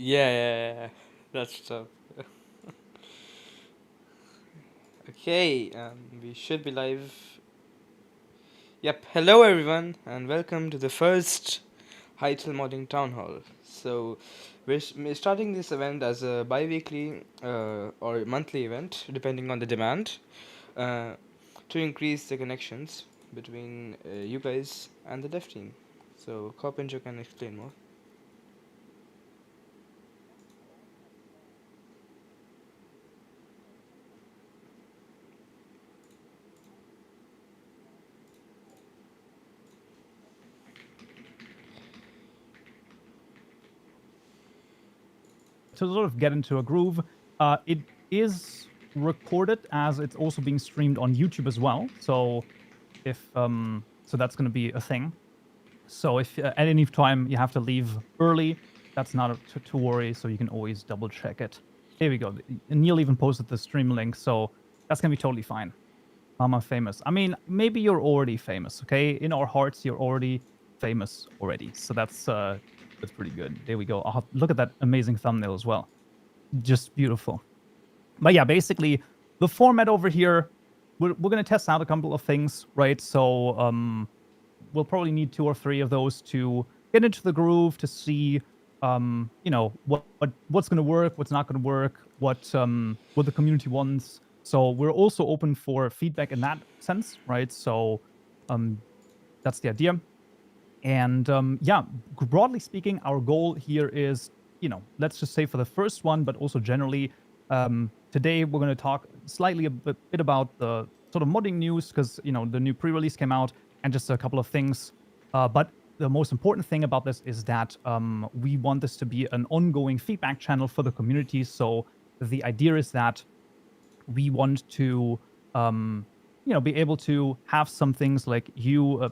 Yeah. That's tough. Okay, we should be live. Yep. Hello, everyone, and welcome to the first HytaleModding Town Hall. So, we're starting this event as a bi-weekly or monthly event, depending on the demand, uh, to increase the connections between you guys and the dev team. So, Carpenter can explain more. To sort of get into a groove, it is recorded as it's also being streamed on YouTube as well. So so that's going to be a thing. So if at any time you have to leave early, that's not to worry. So you can always double check it. There we go. Neil even posted the stream link, so that's gonna be totally fine. Mama famous. I mean, maybe you're already famous. Okay, in our hearts, you're already famous already. So that's pretty good. There we go. Look at that amazing thumbnail as well. Just beautiful. But yeah, basically the format over here, we're gonna test out a couple of things, right? So we'll probably need 2 or 3 of those to get into the groove, to see what's going to work, what's not going to work, what the community wants. So we're also open for feedback in that sense, right? So that's the idea. And yeah, broadly speaking, our goal here is, let's just say for the first one, but also generally, today we're going to talk slightly a bit about the sort of modding news, because the new pre-release came out, and just a couple of things. But the most important thing about this is that we want this to be an ongoing feedback channel for the community. So the idea is that we want to be able to have some things like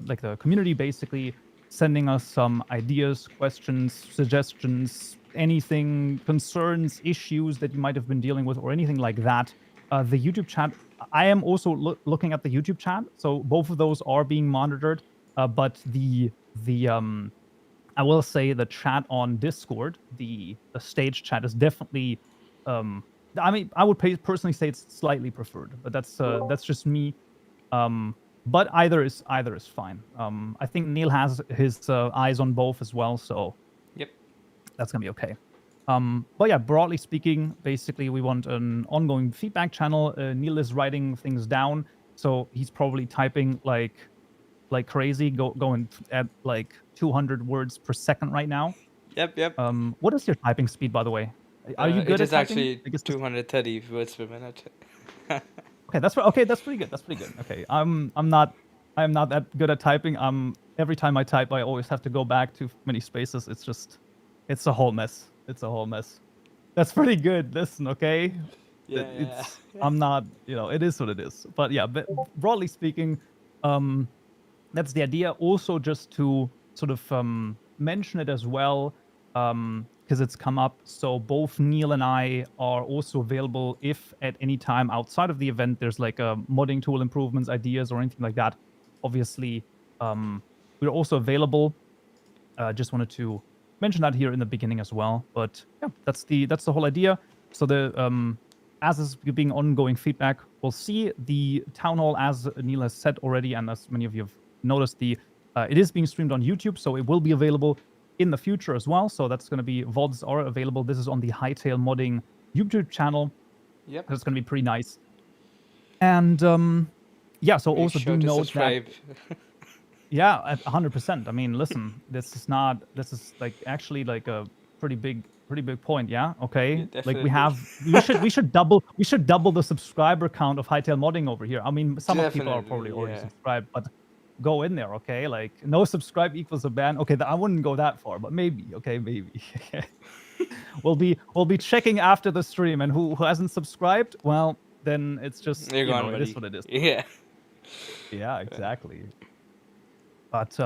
like the community basically sending us some ideas, questions, suggestions, anything, concerns, issues that you might have been dealing with, or anything like that. The YouTube chat, I am also looking at the YouTube chat, so both of those are being monitored. But the I will say the chat on Discord, the stage chat, is definitely I mean, I would personally say it's slightly preferred, but that's just me. But either is fine. I think Neil has his eyes on both as well, so Yep. that's gonna be okay. But yeah, broadly speaking, basically we want an ongoing feedback channel. Neil is writing things down, so he's probably typing like crazy, going at like 200 words per second right now. Yep. What is your typing speed, by the way? Are you good It at is typing? actually I guess 230 words per minute. okay. That's pretty good. That's pretty good. Okay, I'm not that good at typing. Every time I type, I always have to go back too many spaces. It's a whole mess. It's a whole mess. That's pretty good. Listen, okay. Yeah. I'm not, it is what it is. But yeah, but broadly speaking, that's the idea. Also, just to sort of mention it as well, because it's come up. So both Neil and I are also available if at any time outside of the event there's like a modding tool improvements, ideas, or anything like that. Obviously, we're also available. Just wanted to mention that here in the beginning as well. But yeah, that's the whole idea. So as is being ongoing feedback, we'll see the town hall, as Neil has said already, and as many of you have noticed, it is being streamed on YouTube, so it will be available in the future as well. So that's going to be VODs are available. This is on the HytaleModding YouTube channel. Yep. That's going to be pretty nice. And yeah, so Make also sure do to note subscribe. that yeah, at 100%. I mean, listen, this is like actually like a pretty big point. Yeah. Okay. Yeah, Like definitely. we should double the subscriber count of HytaleModding over here. I mean, some of people are probably Definitely, already yeah. subscribed, but go in there. Okay. Like no subscribe equals a ban. Okay. I wouldn't go that far, but maybe. Okay. Maybe. we'll be checking after the stream, and who hasn't subscribed, well, then it's just, You're gone, it is buddy. what it is. Yeah. Yeah, exactly. But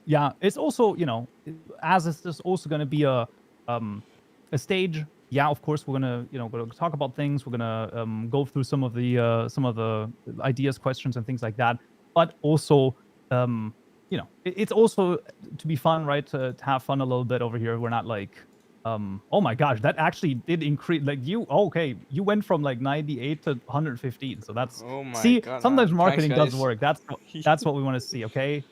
yeah, it's also, as is this also going to be a stage. Yeah, of course we're gonna talk about things. We're gonna go through some of the ideas, questions, and things like that. But also, it's also to be fun, right? To have fun a little bit over here. We're not like Oh my gosh, that actually did increase. Like you went from like 98 to 115. So that's, Oh my see, god, sometimes man. Thanks, marketing does guys. work. That's what we want to see. Okay,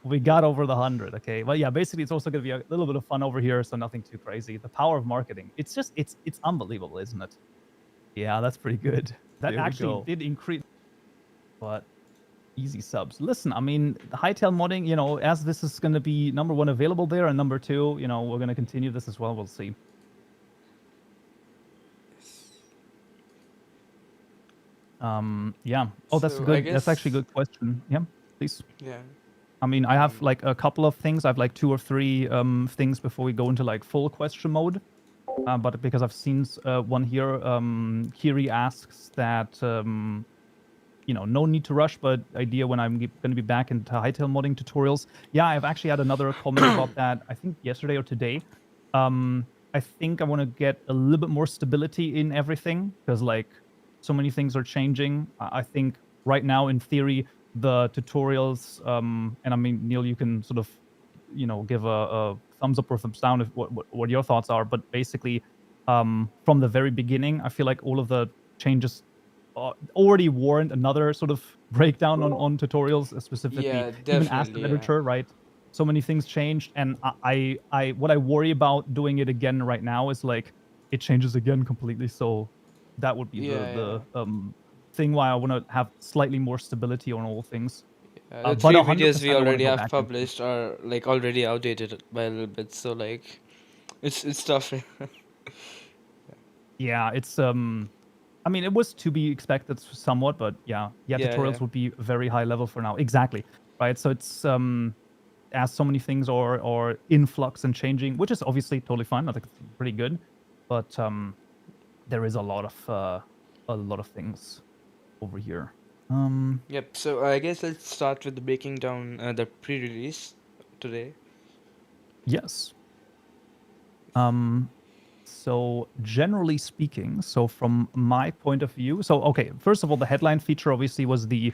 we got over the 100. Okay, but yeah, basically it's also gonna be a little bit of fun over here, so nothing too crazy. The power of marketing. It's just it's unbelievable, isn't it? Yeah, that's pretty good. That There we actually go. did increase, but easy subs. Listen, I mean, the Hytale modding, you know, as this is going to be number one available there, and number two, you know, we're going to continue this as well. We'll see. Yeah. Oh, that's So I good. That's actually a guess, good question. Yeah, please. yeah. I mean, I have Um, like a couple of things. I have like 2 or 3 things before we go into like full question mode. But because I've seen one here, Kiri asks that you know, no need to rush, but idea when I'm going to be back into Hytale modding tutorials. Yeah, I've actually had another comment about that, I think yesterday or today. I think I want to get a little bit more stability in everything because like so many things are changing. I think right now, in theory, the tutorials, and I mean, Neil, you can sort of, you know, give a thumbs up or thumbs down if what your thoughts are. But basically, from the very beginning, I feel like all of the changes already warrant another sort of breakdown on tutorials, specifically yeah, even as the definitely, yeah. literature, right? So many things changed, and I what I worry about doing it again right now is like it changes again completely. So that would be Yeah, the yeah. thing why I want to have slightly more stability on all things. The But three videos 100% we I want to already go have back into it. published are like already outdated by a little bit, so like it's tough. Yeah, it's I mean, it was to be expected somewhat, but yeah, Yeah, yeah. tutorials would be very high level for now. Exactly, right? So it's as so many things are in flux and changing, which is obviously totally fine. I think it's pretty good, but there is a lot of things over here. Yep. So I guess let's start with the breaking down the pre-release today. Yes. Um, so generally speaking, so from my point of view, so okay, first of all, the headline feature obviously was the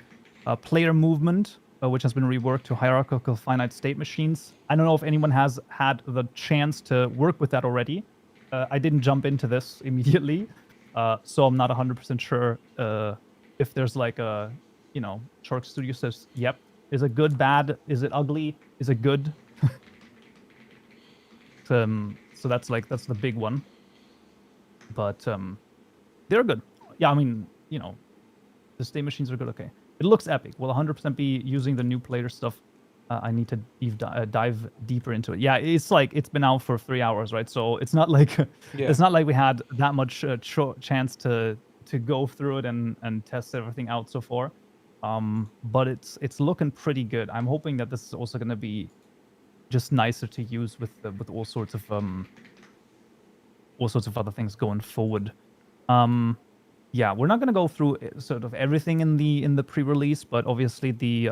player movement, which has been reworked to hierarchical finite state machines. I don't know if anyone has had the chance to work with that already. I didn't jump into this immediately, so I'm not 100% sure if there's like a, you know, Shark Studio says, yep, is it good, bad, is it ugly, is it good? So that's the big one. But they're good. Yeah, I mean, you know, the state machines are good. Okay, it looks epic. Will 100% be using the new player stuff. I need to dive deeper into it. Yeah, it's like it's been out for 3 hours, right? So it's not like Yeah. it's not like we had that much chance to go through it and test everything out so far. But it's looking pretty good. I'm hoping that this is also going to be just nicer to use with all sorts of other things going forward. Yeah, we're not going to go through sort of everything in the pre-release, but obviously the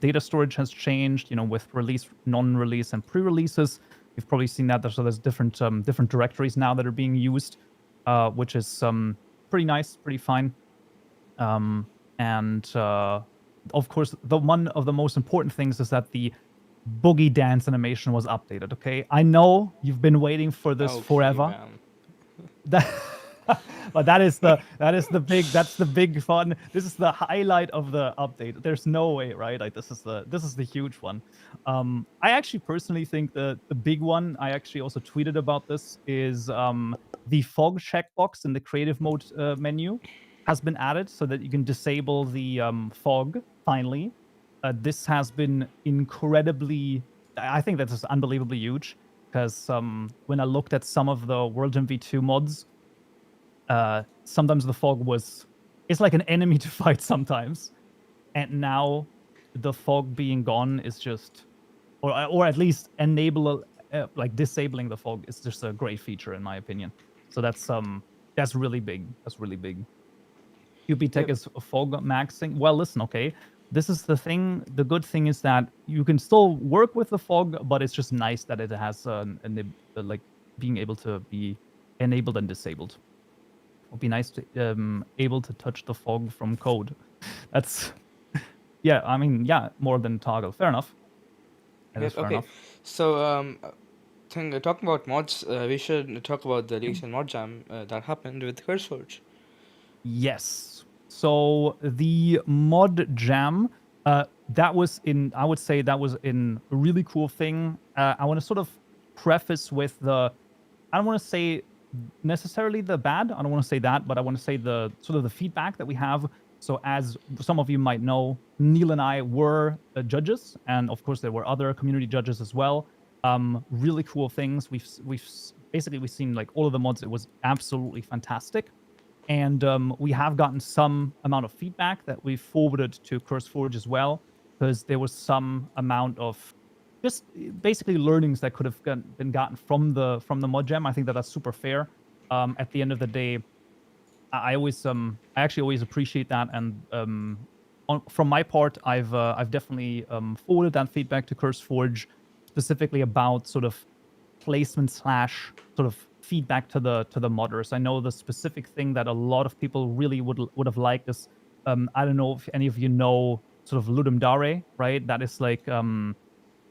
data storage has changed. You know, with release, non-release, and pre-releases, you've probably seen that. There's different different directories now that are being used, which is pretty nice, pretty fine. And of course, the one of the most important things is that the boogie dance animation was updated. Okay, I know you've been waiting for this Okay, forever. man. That, but that's the big fun. This is the highlight of the update. There's no way, right? Like this is the huge one. I actually personally think the big one. I actually also tweeted about this is the fog checkbox in the creative mode menu has been added so that you can disable the fog finally. This has been incredibly. I think that is unbelievably huge because when I looked at some of the World MV2 mods, sometimes the fog it's like an enemy to fight sometimes, and now the fog being gone is just, or at least enable like disabling the fog is just a great feature in my opinion. So that's really big. That's really big. QB Tech Yep. is fog maxing. Well, listen, okay. This is the thing. The good thing is that you can still work with the fog, but it's just nice that it has like being able to be enabled and disabled. It would be nice to able to touch the fog from code. That's yeah. I mean, yeah, more than toggle. Fair enough. That is Yep. fair Okay. enough. So think talking about mods, we should talk about the recent mod jam that happened with CurseForge. Yes. So the mod jam, that was in, I would say that was in a really cool thing. I want to sort of preface with I don't want to say necessarily the bad. I don't want to say that, but I want to say the sort of the feedback that we have. So as some of you might know, Neil and I were judges, and of course there were other community judges as well. Really cool things. Basically we've seen like all of the mods. It was absolutely fantastic. And we have gotten some amount of feedback that we forwarded to CurseForge as well, because there was some amount of just basically learnings that could have been gotten from the mod jam. I think that that's super fair. At the end of the day, I always I actually always appreciate that, and from my part, I've definitely forwarded that feedback to CurseForge, specifically about sort of placement slash sort of feedback to the modders. I know the specific thing that a lot of people really would have liked is I don't know if any of you know sort of Ludum Dare, right? That is like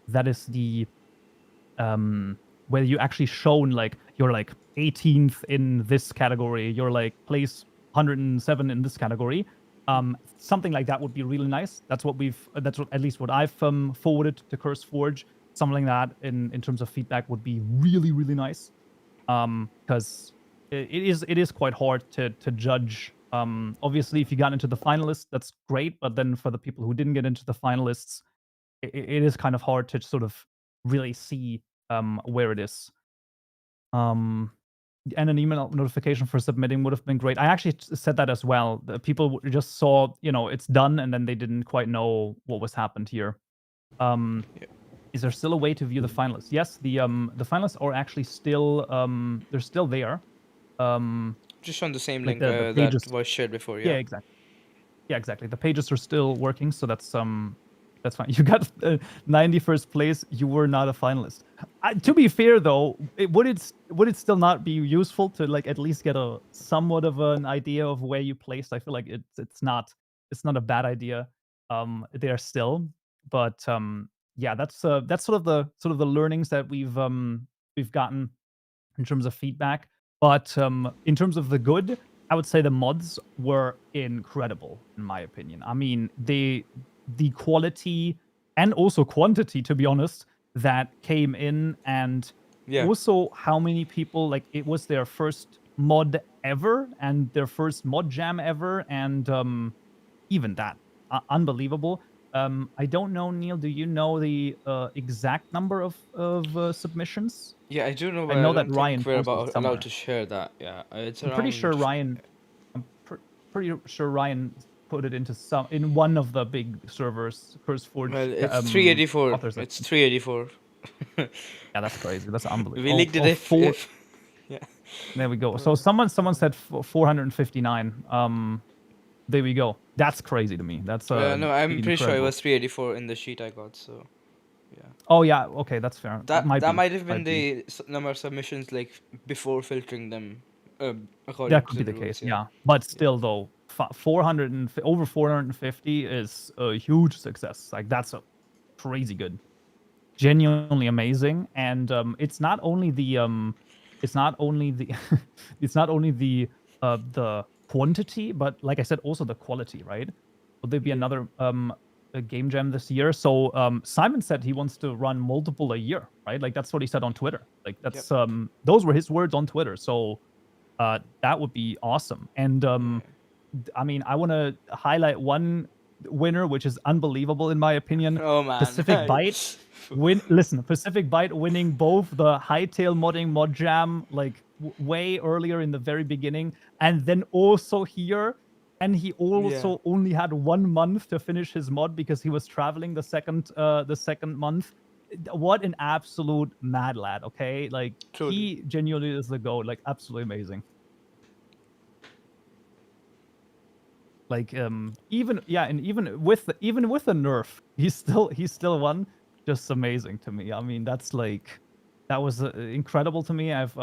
that is the where you actually shown like you're like 18th in this category, you're like place 107 in this category. Something like that would be really nice. That's what that's what at least what I've forwarded to CurseForge. Something like that in terms of feedback would be really really nice. Because it is quite hard to judge. Obviously, if you got into the finalists, that's great. But then for the people who didn't get into the finalists, it is kind of hard to sort of really see where it is. And an email notification for submitting would have been great. I actually said that as well. The people just saw, it's done, and then they didn't quite know what was happened here. Yeah. Is there still a way to view the finalists? Yes, the finalists are actually still they're still there. Just on the same Like link the that pages. was shared before, Yeah, yeah. exactly. Yeah, exactly. The pages are still working, so that's fine. You got 91st place. You were not a finalist. To be fair, though, would it still not be useful to like at least get a somewhat of an idea of where you placed? I feel like it's not a bad idea. There still, but yeah, that's sort of the learnings that we've gotten in terms of feedback. But in terms of the good, I would say the mods were incredible, in my opinion. I mean, the quality and also quantity, to be honest, that came in, and Yeah. also how many people like it was their first mod ever and their first mod jam ever, and even that unbelievable. I don't know, Neil. Do you know the exact number of submissions? Yeah, I do know, I but I know that don't think Ryan we're posted allowed somewhere. to share that. Yeah, it's I'm pretty sure around. Ryan. I'm pretty sure Ryan put it into in one of the big servers, Well, CurseForge it's 384. authors. I It's think. 384. Yeah, that's crazy. That's We unbelievable. leaked it Oh, four. if yeah. There we go. So someone said 459. There we go. That's crazy to me. That's No, I'm pretty sure it incredible. was 384 in the sheet I got. So yeah, Oh yeah. Okay, that's fair. Might that be. might have been Might be. the number of submissions like before filtering them, according That could to be the the case, rules. Yeah, yeah. But yeah, still, though, over 450 is a huge success. Like that's a crazy good, genuinely amazing. And it's not only the, it's not only the quantity, but like I said, also the quality. Right? Will there be yeah. another a game jam this year? So Simon said he wants to run multiple a year. Right? Like that's what he said on Twitter. Like Yep. that's those were his words on Twitter. So that would be awesome. And Yeah. I mean, I want to highlight one winner, which is unbelievable in my opinion. Oh man. Pacific Byte Pacific Byte winning both the HytaleModding mod jam like way earlier in the very beginning, and then also here. And he Yeah. also only had 1 month to finish his mod because he was traveling the second month. What an absolute mad lad, okay? Like Truly. he genuinely is the goat, like absolutely amazing. Like even yeah, and even with a nerf, he's still won. Just amazing to me. I mean, that's like that was incredible to me. I've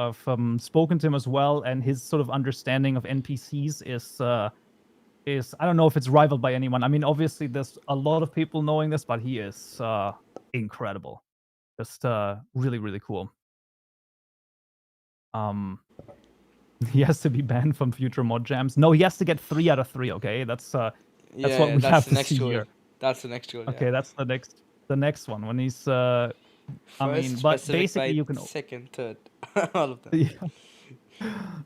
spoken to him as well, and his sort of understanding of NPCs is I don't know if it's rivaled by anyone. I mean, obviously there's a lot of people knowing this, but he is incredible. Just really really cool. Um, he has to be banned from future mod jams. No, he has to get 3 out of 3. Okay, that's Yeah, what yeah, we that's have the to next see goal. here. That's the next goal. Yeah. Okay, that's the next one when he's. I mean, First, but Pacific basically Pride. you can. Second, third, all of them. Yeah.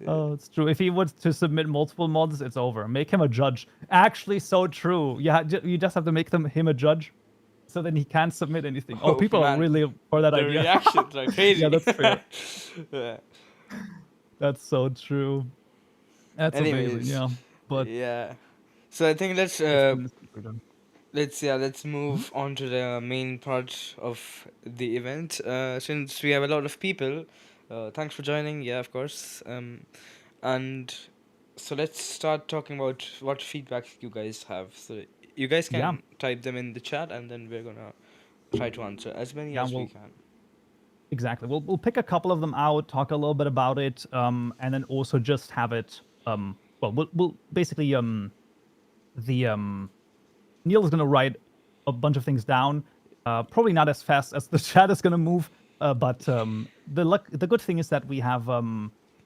Oh, it's true. If he was to submit multiple mods, it's over. Make him a judge. Actually, so true. Yeah, you just have to make him a judge, so then he can't submit anything. Oh, Oh people are man, really for that the idea. reactions are Yeah, crazy. that's fair. Yeah. That's so true. That's amazing. Anyways, Yeah, but yeah. So I think it's been super done. let's Mhm. move on to the main part of the event. Since we have a lot of people, thanks for joining. Yeah, of course. And so let's start talking about what feedback you guys have. So you guys Yeah, can type them in the chat, and then we're gonna try to answer as many yeah. as we Well, can. exactly. We'll pick a couple of them out, talk a little bit about it, and then also just have it. Well, we'll basically the Neil is gonna write a bunch of things down. Probably not as fast as the chat is gonna move, but the good thing is that we have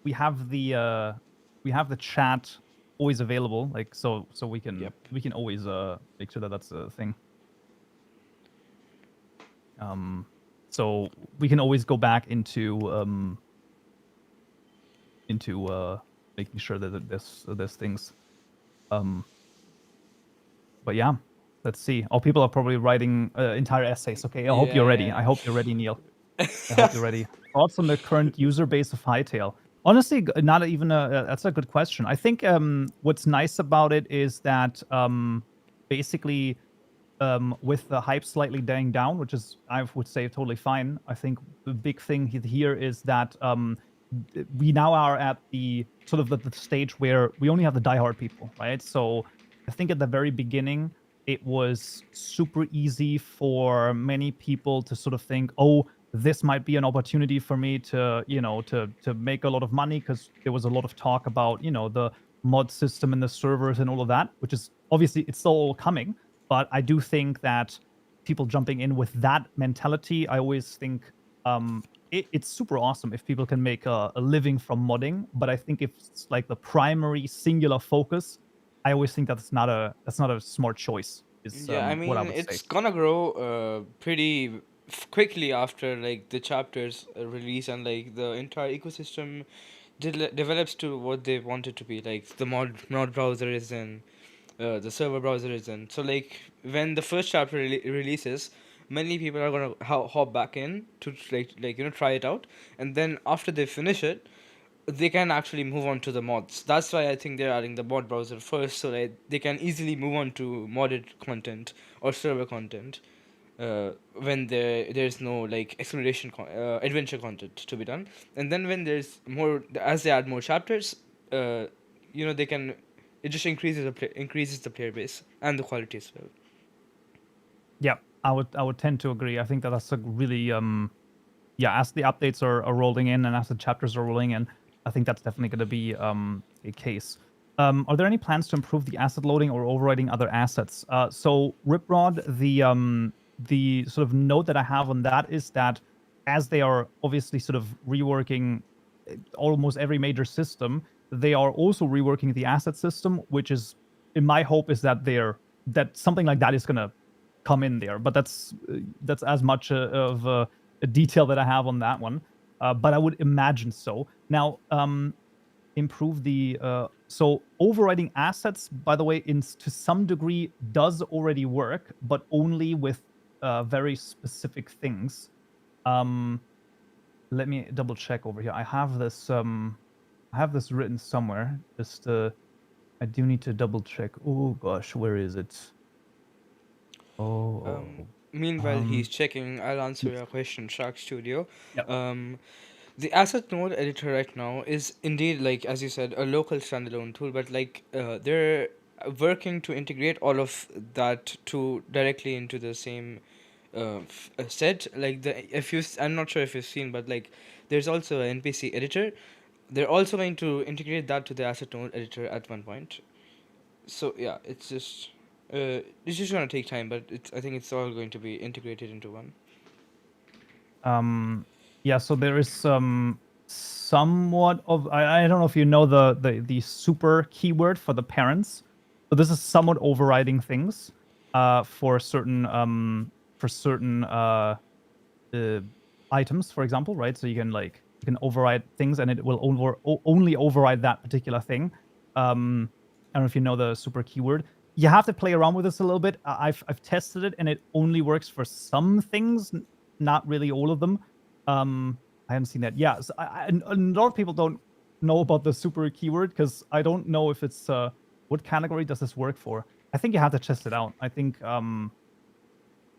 we have the chat always available, like so Yep. we can always make sure that that's a thing. Um, so we can always go back into making sure that there's things. Um, but yeah, let's see. Oh, people are probably writing entire essays. Okay, I hope you're ready. I Yeah. hope you're ready, Neil. I hope you're ready. Thoughts on the current user base of Hytale? Honestly, not even that's a good question. I think what's nice about it is that basically with the hype slightly dying down, which is I would say totally fine. I think the big thing here is that we now are at the sort of the stage where we only have the diehard people, right? So I think at the very beginning it was super easy for many people to sort of think, oh, this might be an opportunity for me to, to make a lot of money because there was a lot of talk about, the mod system and the servers and all of that, which is obviously it's still all coming. But I do think that people jumping in with that mentality, I always think it's super awesome if people can make a living from modding. But I think if it's like the primary singular focus, I always think that's not a smart choice. Is Yeah, I what I mean would say. it's gonna grow pretty quickly after like the chapters release and like the entire ecosystem develops to what they want it to be. Like the mod browser is in, the server browser is in. So like when the first chapter releases, many people are gonna hop back in to try it out, and then after they finish it, they can actually move on to the mods. That's why I think they're adding the mod browser first, so that they can easily move on to modded content or server content. When there's no like adventure content to be done, and then when there's more, as they add more chapters, uh, they can, it just increases the player base and the quality as well. Yeah, I would tend to agree. I think that that's a really yeah, as the updates are rolling in and as the chapters are rolling in, I think that's definitely going to be a case. Are there any plans to improve the asset loading or overriding other assets? So Riprod, the sort of note that I have on that is that as they are obviously sort of reworking almost every major system, they are also reworking the asset system, which is in my hope is that that something like that is going to come in there. But that's as much of a detail that I have on that one. But I would imagine so. Now, improve the so overriding assets, by the way, to some degree does already work, but only with very specific things. Um, Let me double check over here. I have this written somewhere. Just I do need to double check. Oh gosh, where is it? Oh, Meanwhile, he's checking. I'll answer yes. your question, Shark Studio. Yep. Um, the asset node editor right now is indeed, like as you said, a local standalone tool, but like they're working to integrate all of that to directly into the same set. Like I'm not sure if you've seen, but like there's also an NPC editor. They're also going to integrate that to the asset node editor at one point. So yeah, it's just gonna take time, but I think it's all going to be integrated into one. Um, yeah. So there is some. somewhat of I don't know if you know the super keyword for the parents, but this is somewhat overriding things for certain uh, items, for example, right? So you can override things, and it will only override that particular thing. I don't know if you know the super keyword. You have to play around with this a little bit. I've tested it, and it only works for some things, not really all of them. I haven't seen that. Yeah, so and a lot of people don't know about the super keyword because I don't know if it's what category does this work for. I think you have to test it out. I think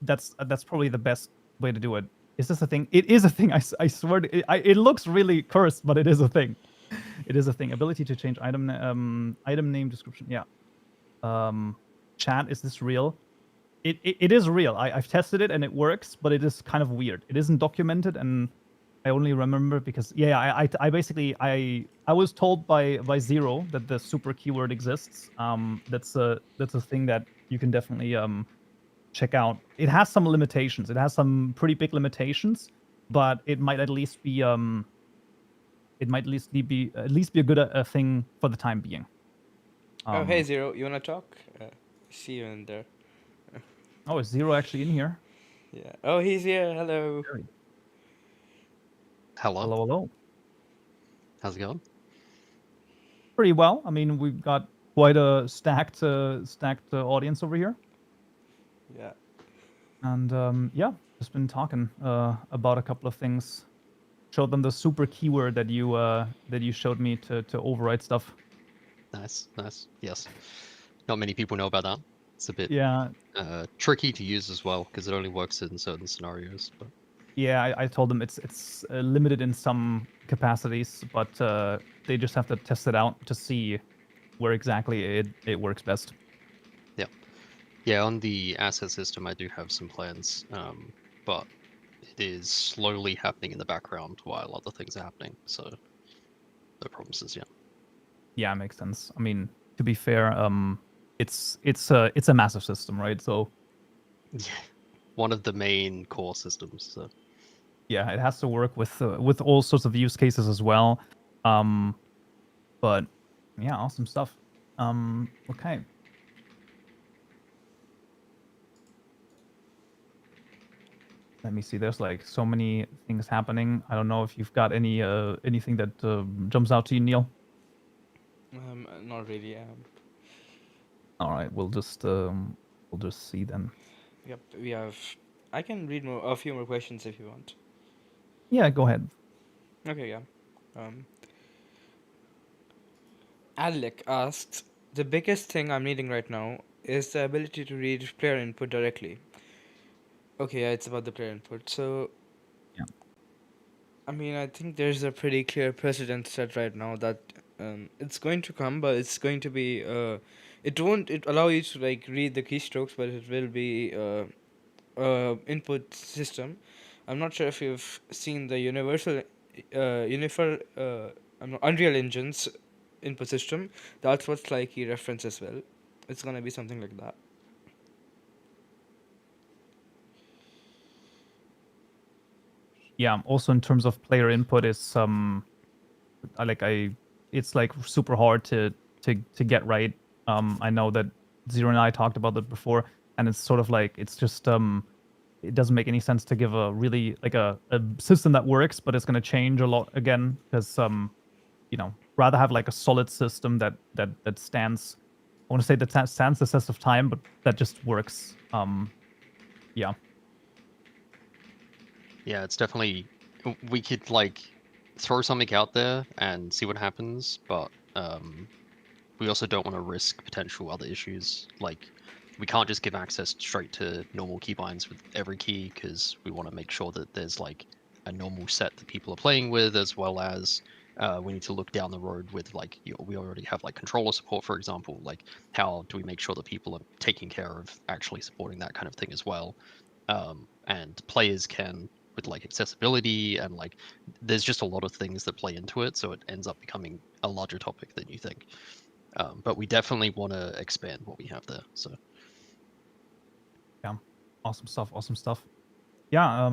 that's probably the best way to do it. Is this a thing? It is a thing. I swear. It looks really cursed, but it is a thing. It is a thing. Ability to change item name description. Yeah. Um, chat. Is this real? It is real. I've tested it and it works, but it is kind of weird. It isn't documented, and I only remember because yeah, I basically I was told by Zero that the super keyword exists. That's a thing that you can definitely check out. It has some limitations. It has some pretty big limitations, but it might at least be at least be a good a thing for the time being. Oh, hey Um, Zero, you wanna talk? See you in there. oh, is Zero actually in here? Yeah. Oh, he's here. Hello. Very. Hello, Hello, hello. how's it going? Pretty well. I mean, we've got quite a stacked audience over here, Yeah. and yeah, just been talking about a couple of things. Showed them the super keyword that you showed me to override stuff. Nice, nice. Yes, not many people know about that. It's a bit Yeah, tricky to use as well because it only works in certain scenarios. But yeah. I told them it's limited in some capacities, but they just have to test it out to see where exactly it works best. yeah, yeah. On the asset system, I do have some plans, but it is slowly happening in the background while other things are happening. So no promises yet. Yeah, makes sense. I mean, to be fair, it's a massive system, right? So Yeah, one of the main core systems. So yeah, it has to work with all sorts of use cases as well. Um, but yeah, awesome stuff. Okay. Let me see. There's like so many things happening. I don't know if you've got anything that jumps out to you, Neil. Not really. All right, we'll just see then. Yep. We have. I can read a few more questions if you want. Yeah, go ahead. Okay. Yeah. Um. Alec asks, the biggest thing I'm needing right now is the ability to read player input directly. Okay, yeah, it's about the player input. So, Yeah. I mean, I think there's a pretty clear precedent set right now that it's going to come, but it's going to be it won't it allow you to like read the keystrokes, but it will be input system. I'm not sure if you've seen the Unreal Engine's input system. That's what Slikey reference as well. It's gonna be something like that. Yeah. Also, in terms of player input, is it's like super hard to get right. I know that Zero and I talked about that before, and it's sort of like it's just it doesn't make any sense to give a really like a system that works, but it's going to change a lot again because rather have like a solid system that stands. I want to say that stands the test of time, but that just works. Yeah. yeah, it's definitely we could like throw something out there and see what happens, but we also don't want to risk potential other issues. Like, we can't just give access straight to normal keybinds with every key because we want to make sure that there's like a normal set that people are playing with, as well as we need to look down the road with like we already have like controller support, for example. Like, how do we make sure that people are taking care of actually supporting that kind of thing as well? And players can with like accessibility and like there's just a lot of things that play into it, so it ends up becoming a larger topic than you think. But we definitely want to expand what we have there. So Yeah. Awesome stuff. Awesome stuff. Yeah,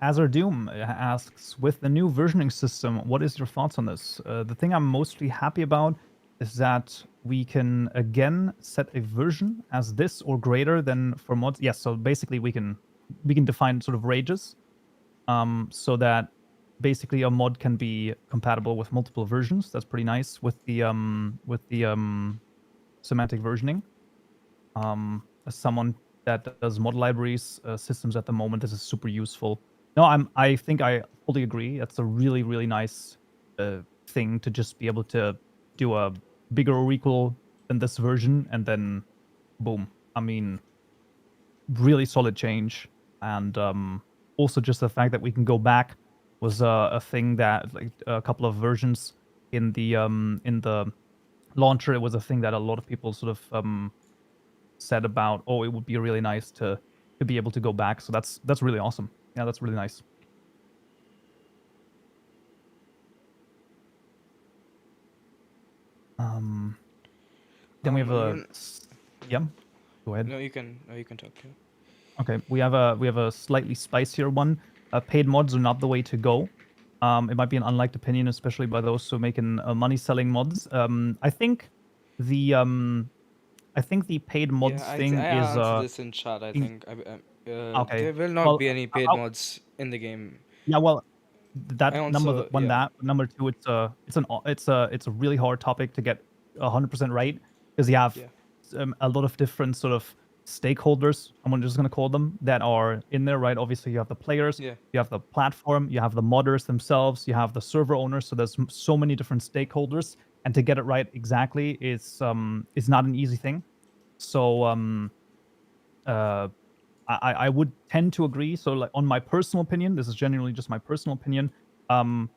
Azure Doom asks, with the new versioning system, what is your thoughts on this? The thing I'm mostly happy about is that we can again set a version as this or greater than for mods. Yes, so basically we can define sort of ranges, so that basically a mod can be compatible with multiple versions. That's pretty nice with the semantic versioning. As someone that does mod libraries systems at the moment, this is super useful. No, I think I fully agree. That's a really really nice thing to just be able to do a bigger or equal than this version, and then boom. I mean, really solid change, and also just the fact that we can go back was a thing that, like, a couple of versions in the launcher, it was a thing that a lot of people sort of said about, oh, it would be really nice to be able to go back. So that's really awesome. Yeah, that's really nice. Then we have a yeah. Go ahead. No, you can talk to. Okay, we have a slightly spicier one. Paid mods are not the way to go. It might be an unliked opinion, especially by those who are making money selling mods. I think the paid mods Yeah, thing I is answered this in chat. I think okay. there will not Well, be any paid mods in the game. yeah, well, I that also one, that number two, it's a really hard topic to get 100% right, because you have yeah a lot of different sort of stakeholders. I'm just gonna call them, that are in there, right? Obviously, you have the players, yeah you have the platform, you have the modders themselves, you have the server owners. So there's so many different stakeholders, and to get it right exactly is not an easy thing. So uh I would tend to agree. So, like, on my personal opinion, this is genuinely just my personal opinion. Um,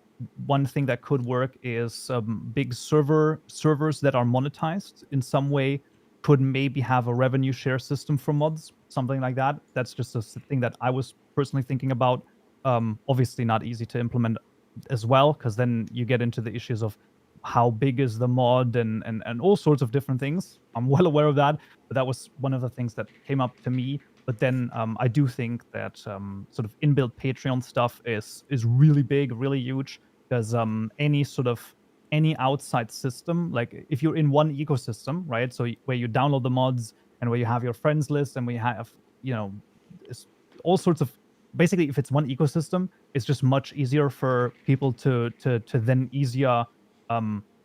One thing that could work is big servers that are monetized in some way could maybe have a revenue share system for mods, something like that. That's just a thing that I was personally thinking about. Obviously, not easy to implement as well, because then you get into the issues of how big is the mod, and all sorts of different things. I'm well aware of that, but that was one of the things that came up to me. But then I do think that sort of inbuilt Patreon stuff is really big, really huge, because any outside system, like if you're in one ecosystem, right? So where you download the mods, and where you have your friends list, and we have, you know, all sorts of, basically, if it's one ecosystem, it's just much easier for people to then easier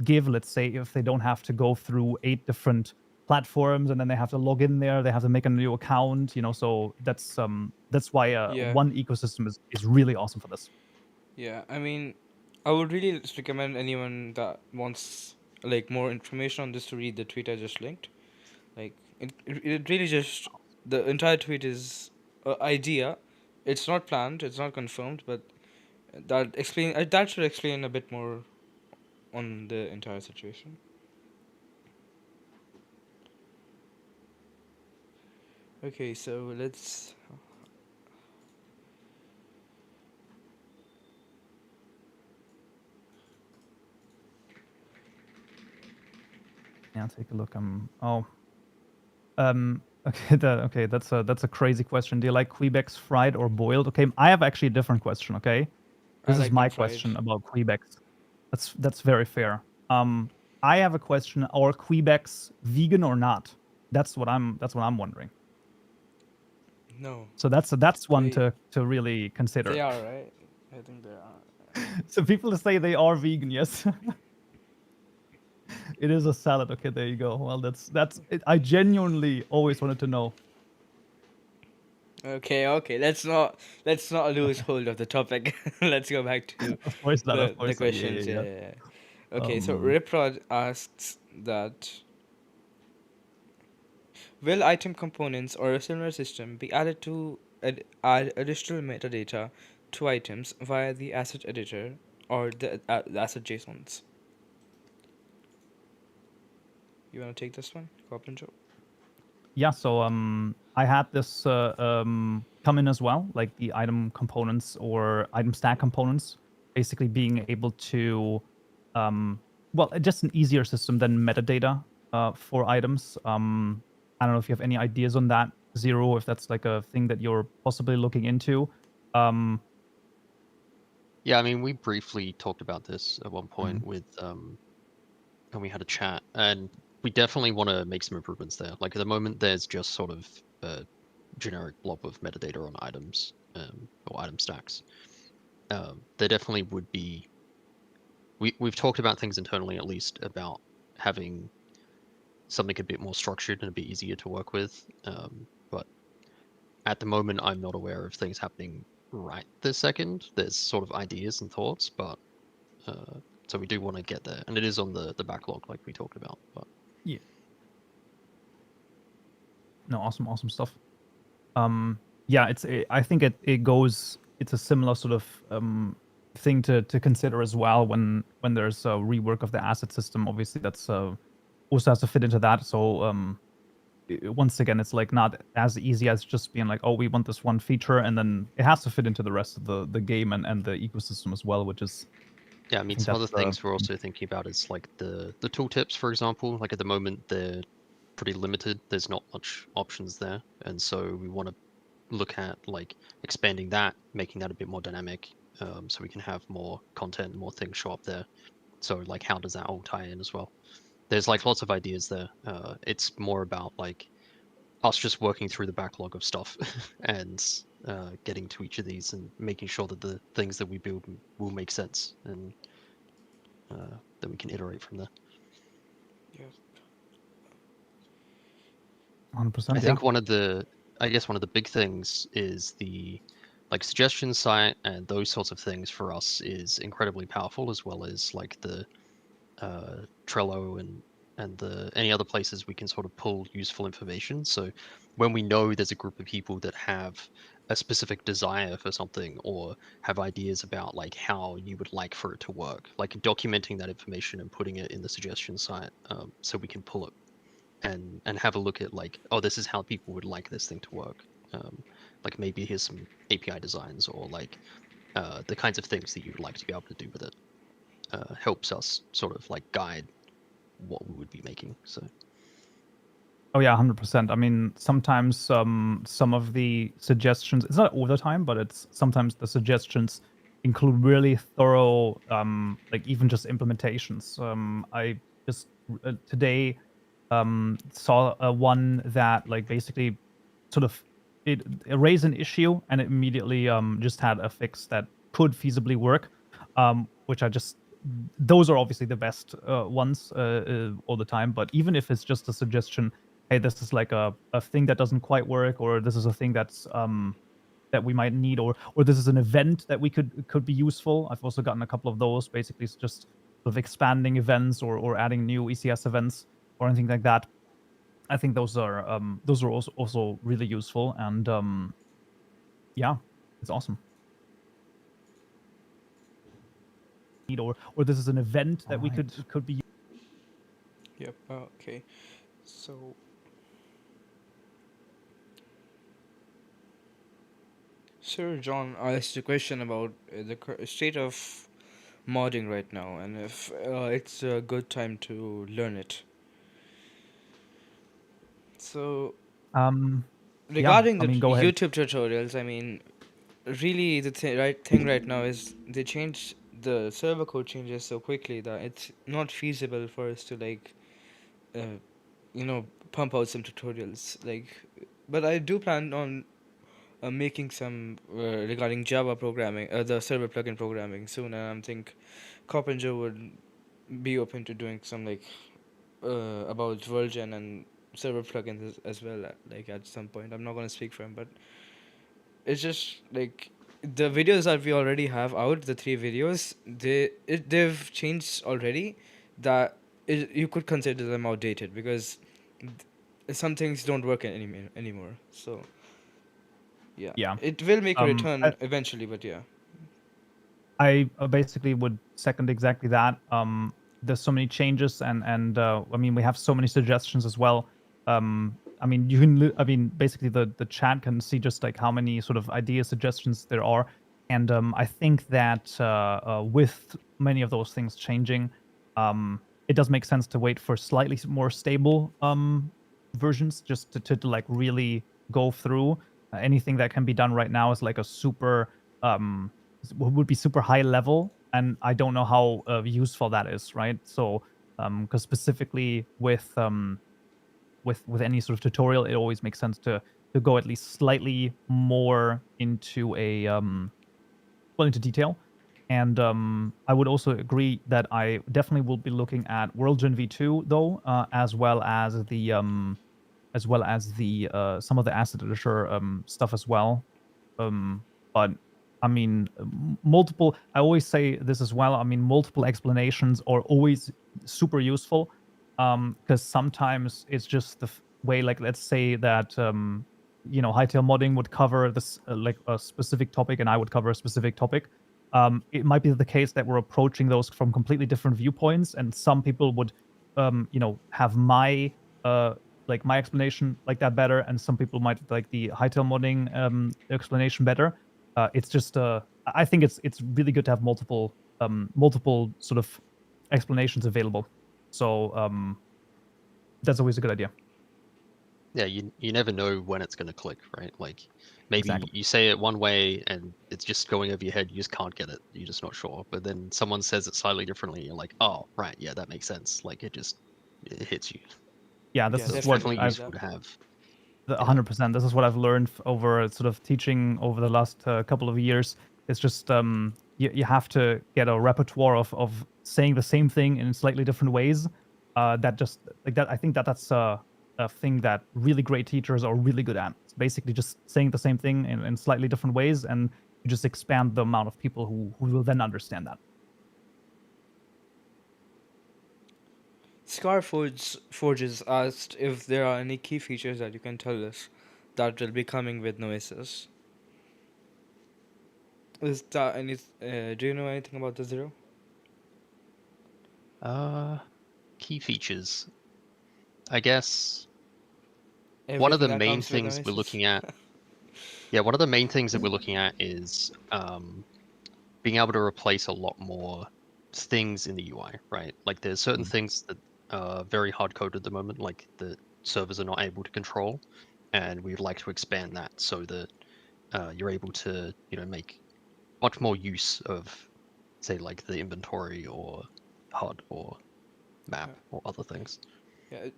give, let's say, if they don't have to go through 8 different platforms, and then they have to log in there, they have to make a new account, so that's why yeah one ecosystem is really awesome for this. yeah. I mean, I would really recommend anyone that wants like more information on this to read the tweet I just linked. Like it really just, the entire tweet is a idea. It's not planned. It's not confirmed, but that should explain a bit more on the entire situation. Okay, so let's. Yeah, take a look. Okay, that's a crazy question. Do you like Quebecs fried or boiled? Okay, I have actually a different question. Okay, I this is like my them fried. question about Quebecs. That's very fair. I have a question: are Quebecs vegan or not? That's what I'm wondering. No, So that's one they to really they consider. are right. I think they are. So people say they are vegan. Yes, it is a salad. Okay, there you go. Well, that's it. I genuinely always wanted to know. Okay. Let's not lose hold of the topic. Let's go back to Of course not. Of the course not. Yeah, questions. yeah, Yeah, yeah. yeah, yeah. Okay, so Um, Riprod asks that, will item components or a similar system be added to add additional metadata to items via the asset editor or the asset JSONs? You want to take this one, Goblin Joe? yeah. So I had this come in as well, like the item components or item stack components, basically being able to, well, just an easier system than metadata for items. I don't know if you have any ideas on that, Zero, if that's like a thing that you're possibly looking into. Yeah, I mean, we briefly talked about this at one point with and we had a chat, and we definitely want to make some improvements there. Like at the moment, there's just sort of a generic blob of metadata on items or item stacks. There definitely would be. We've talked about things internally, at least, about having something a bit more structured and a bit easier to work with. But at the moment, I'm not aware of things happening right this second. There's sort of ideas and thoughts, but so we do want to get there, and it is on the backlog, like we talked about. But Yeah. No, awesome stuff. Yeah, I think it goes. It's a similar sort of thing to consider as well when there's a rework of the asset system. Obviously, that's also has to fit into that. So once again, it's like not as easy as just being like, oh, we want this one feature, and then it has to fit into the rest of the game and the ecosystem as well, which is yeah, I mean, think some other that's things we're also thinking about is like the tooltips, for example. Like at the moment, they're pretty limited. There's not much options there, and so we want to look at like expanding that, making that a bit more dynamic, so we can have more content, more things show up there. So like, how does that all tie in as well? There's like lots of ideas there. It's more about like us just working through the backlog of stuff and getting to each of these and making sure that the things that we build will make sense, and then we can iterate from there. Yeah. 100%. I Yeah. think I guess one of the big things is the like suggestion site and those sorts of things for us is incredibly powerful, as well as like the Trello and the any other places we can sort of pull useful information. So when we know there's a group of people that have a specific desire for something or have ideas about like how you would like for it to work, like documenting that information and putting it in the suggestion site, so we can pull it and have a look at like, oh, this is how people would like this thing to work. Like maybe here's some API designs or like the kinds of things that you'd like to be able to do with it. Helps us sort of like guide what we would be making. So Oh yeah, 100%. I mean, sometimes some of the suggestions, it's not all the time, but it's sometimes the suggestions include really thorough, like even just implementations. I just today saw one that like basically sort of it raised an issue and it immediately just had a fix that could feasibly work, which I just those are obviously the best ones all the time. But even if it's just a suggestion, hey, this is like a thing that doesn't quite work, or this is a thing that's that we might need, or this is an event that we could be useful. I've also gotten a couple of those. Basically, it's just sort of expanding events or adding new ECS events or anything like that. I think those are also really useful, and yeah, it's awesome. Or this is an event that we could be. Yep. Okay. So, Sir John asked a question about the state of modding right now, and if it's a good time to learn it. So, Yeah, regarding I the mean, go ahead. YouTube tutorials, I mean, really the right thing right now is they change the server code changes so quickly that it's not feasible for us to like, uh, pump out some tutorials. Like, but I do plan on making some regarding Java programming, the server plugin programming soon, and I think Coppinger would be open to doing some like about Virgin and server plugins as well. Like at some point, I'm not gonna speak for him, but it's just like the videos that we already have out, the 3 videos, they've changed already. That you could consider them outdated because some things don't work anymore. So yeah, Yeah. it will make a I, return eventually, but yeah. I basically would second exactly that. There's so many changes, and I mean, we have so many suggestions as well. I mean, you can. I mean, basically, the chat can see just like how many sort of idea suggestions there are, and I think that with many of those things changing, it does make sense to wait for slightly more stable versions, just to like really go through. Anything that can be done right now is like a super would be super high level, and I don't know how useful that is, right? So, because specifically with any sort of tutorial, it always makes sense to go at least slightly more into a into detail. And I would also agree that I definitely will be looking at World Gen V2 though, as well as the some of the asset editor stuff as well. But I mean, multiple. I always say this as well. I mean, multiple explanations are always super useful, because sometimes it's just the way. Like, let's say that Hightail modding would cover this like a specific topic, and I would cover a specific topic. It might be the case that we're approaching those from completely different viewpoints, and some people would, have uh my explanation like that better, and some people might like the Hytale modding explanation better. It's just I think it's really good to have multiple sort of explanations available. So that's always a good idea. Yeah, you never know when it's going to click, right? Like maybe Exactly. you say it one way and it's just going over your head, you just can't get it. You're just not sure. But then someone says it slightly differently, you're like, "Oh, right, yeah, that makes sense." Like it hits you. Yeah, Yeah, this So is it's what definitely definitely agree I've with useful that. to have. Yeah. 100%. This is what I've learned over sort of teaching over the last couple of years. It's just you have to get a repertoire of saying the same thing in slightly different ways. That just like that. I think that's a thing that really great teachers are really good at. It's basically just saying the same thing in slightly different ways, and you just expand the amount of people who will then understand that. Forges asked if there are any key features that you can tell us that will be coming with Noesis. Is that any? Do you know anything about the Zero? Uh, Key features. I guess one of Everything the that main comes with things we're Noesis. looking at. Yeah, one of the main things that we're looking at is being able to replace a lot more things in the UI, right? Like there's certain Mm. things that are very hard coded at the moment, like the servers are not able to control, and we'd like to expand that so that you're able to, make much more use of, say, like the inventory or HUD or Yeah, map or other things. yeah.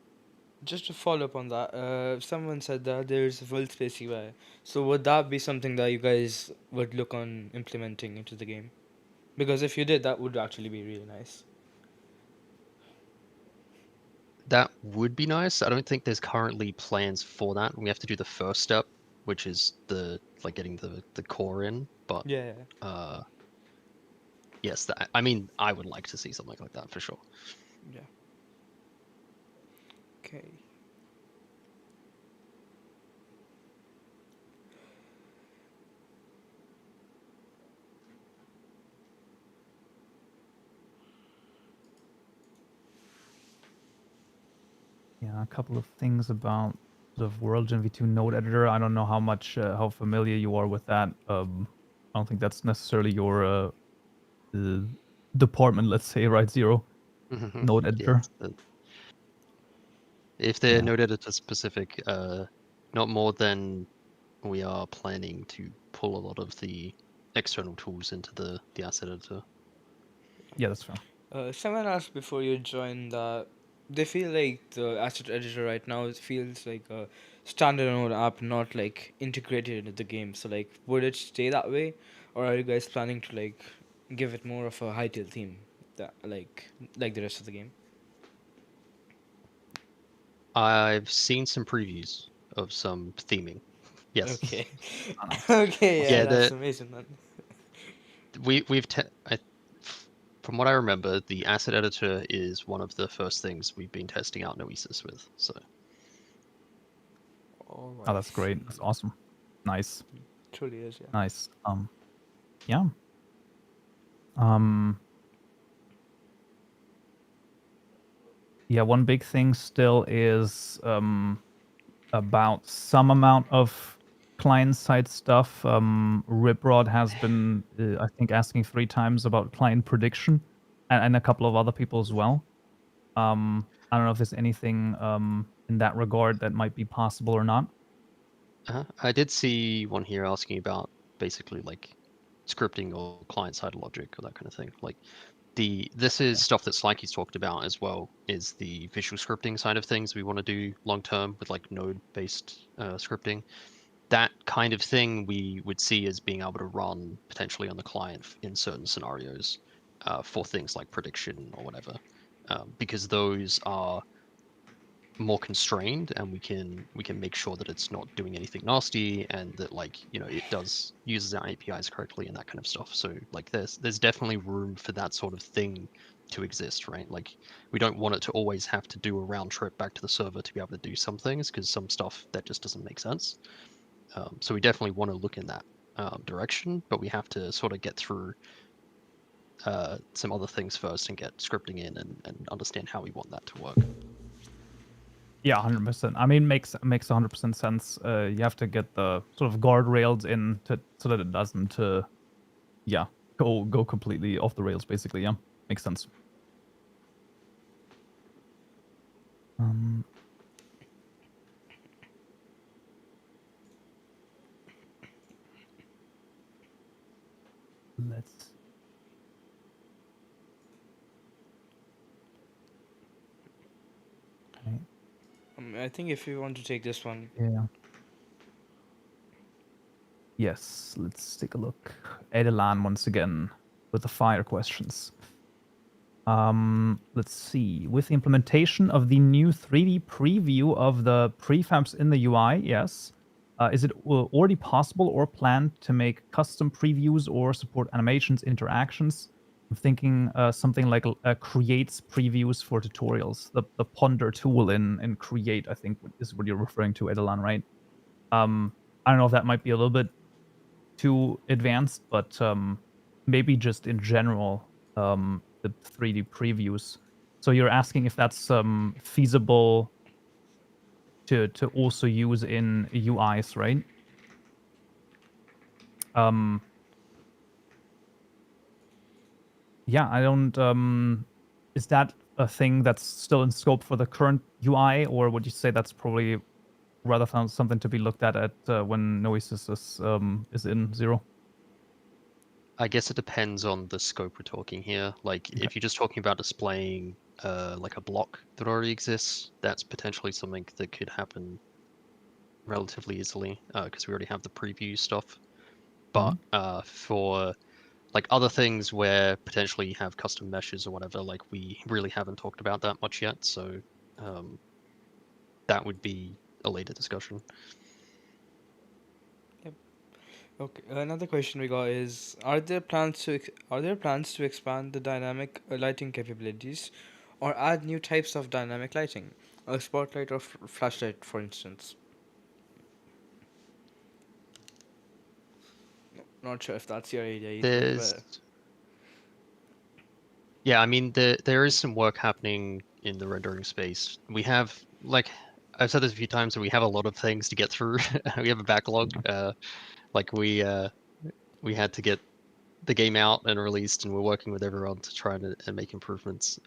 Just to follow up on that, someone said that there's a full space UI. So would that be something that you guys would look on implementing into the game? Because if you did, that would actually be really nice. That would be nice. I don't think there's currently plans for that. We have to do the first step, which is the like getting the core in. But Yeah. Yeah. uh, yes, I mean, I would like to see something like that for sure. Yeah. Okay. Yeah, a couple of things about the World Gen V2 node editor. I don't know how familiar you are with that. I don't think that's necessarily your uh, department, let's say, right? Zero node editor. Yes, if they're Yeah, node editor specific, not more than we are planning to pull a lot of the external tools into the asset editor. yeah, that's fair. Someone asked before you joined that they feel like the asset editor right now feels like a standalone app, not like integrated into the game. So like, would it stay that way, or are you guys planning to like give it more of a Hytale theme, that like the rest of the game? I've seen some previews of some theming. Yes. Okay, Oh, nice. okay, Awesome. yeah, Yeah, that's amazing, man. we've from what I remember, the asset editor is one of the first things we've been testing out Noesis with. So Oh, Oh, I that's great. see. That's awesome. Nice, Truly is, yeah. nice. Yeah. Um, yeah. One big thing still is about some amount of client-side stuff. Riprod has been, I think, asking 3 times about client prediction, and a couple of other people as well. I don't know if there's anything in that regard that might be possible or not. I did see one here asking about basically like scripting or client-side logic or that kind of thing. Like this is stuff that Slikey's talked about as well, is the visual scripting side of things we want to do long term with like node-based scripting. That kind of thing we would see as being able to run potentially on the client in certain scenarios for things like prediction or whatever, because those are more constrained, and we can make sure that it's not doing anything nasty, and that it does uses our APIs correctly and that kind of stuff. So like there's definitely room for that sort of thing to exist, right? Like we don't want it to always have to do a round trip back to the server to be able to do some things, because some stuff that just doesn't make sense. So we definitely want to look in that direction, but we have to sort of get through some other things first and get scripting in and understand how we want that to work. Yeah, 100%. I mean, makes 100% sense. You have to get the sort of guardrails in so that it doesn't, yeah, go completely off the rails. Basically, yeah, makes sense. Let's. Okay. I think if you want to take this one. Yeah. Yes, let's take a look. Edelan once again with the fire questions. Let's see. With the implementation of the new 3D preview of the prefabs in the UI, yes. Is it already possible or planned to make custom previews or support animations, interactions? I'm thinking something like creates previews for tutorials. The Ponder tool in Create, I think, is what you're referring to, Edelan, right? I don't know if that might be a little bit too advanced, but maybe just in general, the 3D previews. So you're asking if that's feasible to also use in UIs, right? Yeah, I don't. Is that a thing that's still in scope for the current UI, or would you say that's probably rather something to be looked at when Noesis is in 0? I guess it depends on the scope we're talking here. Like if you're just talking about displaying like a block that already exists, that's potentially something that could happen relatively easily because we already have the preview stuff. But for like other things where potentially you have custom meshes or whatever, like we really haven't talked about that much yet. So that would be a later discussion. Yep. Okay. Another question we got is: Are there plans to expand the dynamic lighting capabilities, or add new types of dynamic lighting, a spotlight or flashlight, for instance? Not sure if that's your idea either, There's but Yeah, I mean there is some work happening in the rendering space. We have, like I've said this a few times, so we have a lot of things to get through. We have a backlog. Like we had to get the game out and released, and we're working with everyone to try and make improvements.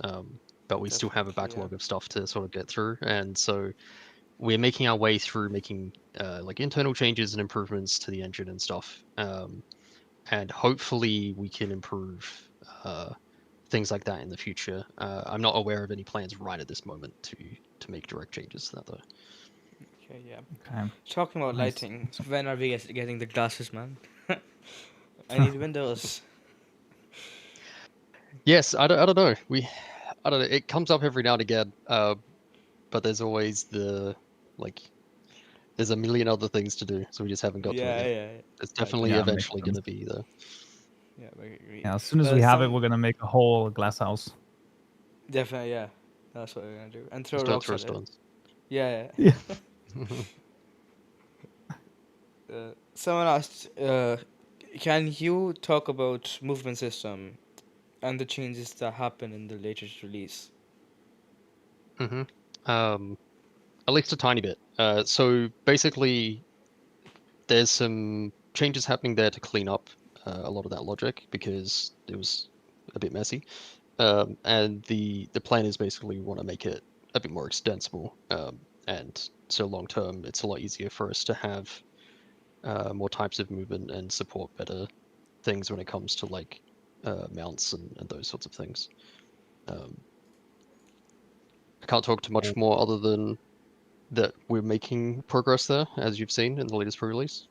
But we still have a definitely, yeah. backlog of stuff to sort of get through, and so we're making our way through making like internal changes and improvements to the engine and stuff. And hopefully we can improve things like that in the future. I'm not aware of any plans right at this moment to make direct changes to that though. Okay, yeah. Okay. Talking about Nice. lighting, when are we getting the glasses, man? I need windows. Yes, I don't know. I don't know. It comes up every now and again. But there's always there's a million other things to do, so we just haven't got to it Yeah, yet. yeah. It's I agree. definitely Yeah, makes eventually sense. gonna be though. Yeah, I agree. Yeah, as soon as we But have it, we're some gonna make a whole glass house. definitely, yeah. That's what we're gonna do, and throw Just don't rocks throw at it. stones. Yeah. Yeah. Someone asked, can you talk about movement system and the changes that happen in the latest release? hmm At least a tiny bit. So basically, there's some changes happening there to clean up a lot of that logic because it was a bit messy. And the plan is basically we want to make it a bit more extensible. And so long term, it's a lot easier for us to have more types of movement and support better things when it comes to like mounts and those sorts of things. I can't talk too much more other than that we're making progress there, as you've seen in the latest pre-release.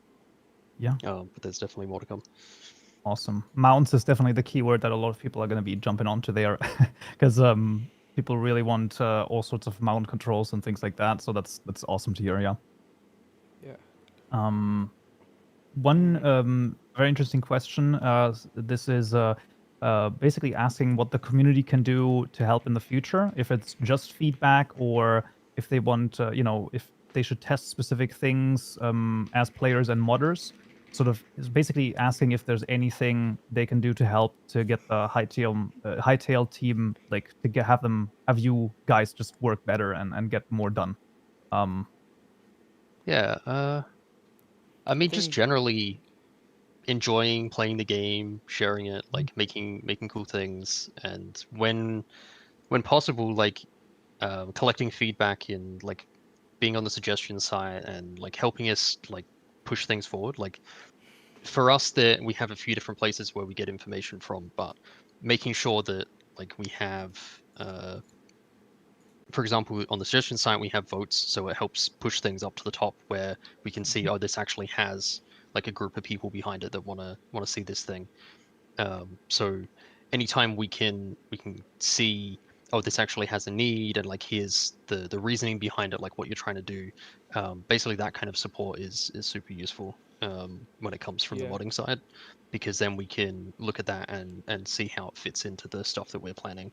Yeah. But there's definitely more to come. Awesome. Mounts is definitely the keyword that a lot of people are going to be jumping onto there, because people really want all sorts of mount controls and things like that. So that's awesome to hear. Yeah. Yeah. One very interesting question. This is basically asking what the community can do to help in the future. If it's just feedback, or if they want, if they should test specific things as players and modders. Sort of is basically asking if there's anything they can do to help to get the Hytale team, like to have you guys just work better and get more done. Um, Yeah. I mean, just think generally enjoying playing the game, sharing it, like making cool things, and when possible, like collecting feedback and like being on the suggestion side and like helping us like push things forward. Like for us, there we have a few different places where we get information from, but making sure that like we have for example, on the suggestion side, we have votes, so it helps push things up to the top where we can see, oh, this actually has like a group of people behind it that want to see this thing. So anytime we can see, oh, this actually has a need, and like here's the reasoning behind it, like what you're trying to do. Basically, that kind of support is super useful when it comes from the yeah. modding side, because then we can look at that and see how it fits into the stuff that we're planning,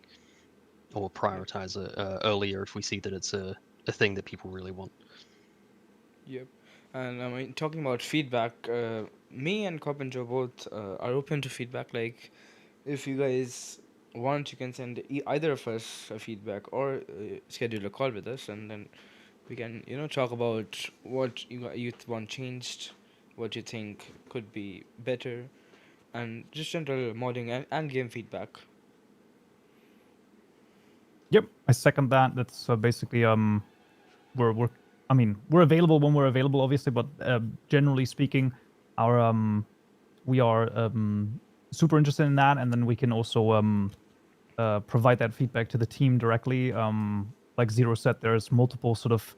or Yep. prioritize it earlier if we see that it's a thing that people really want. Yep. And I mean, talking about feedback, me and Cop and Joe both are open to feedback. Like, if you guys want, you can send either of us a feedback, or schedule a call with us, and then we can, talk about what you want changed, what you think could be better, and just general modding and game feedback. Yep, I second that. That's basically we're I mean we're available when we're available, obviously, but generally speaking, our we are super interested in that, and then we can also provide that feedback to the team directly. Like Zero said, there's multiple sort of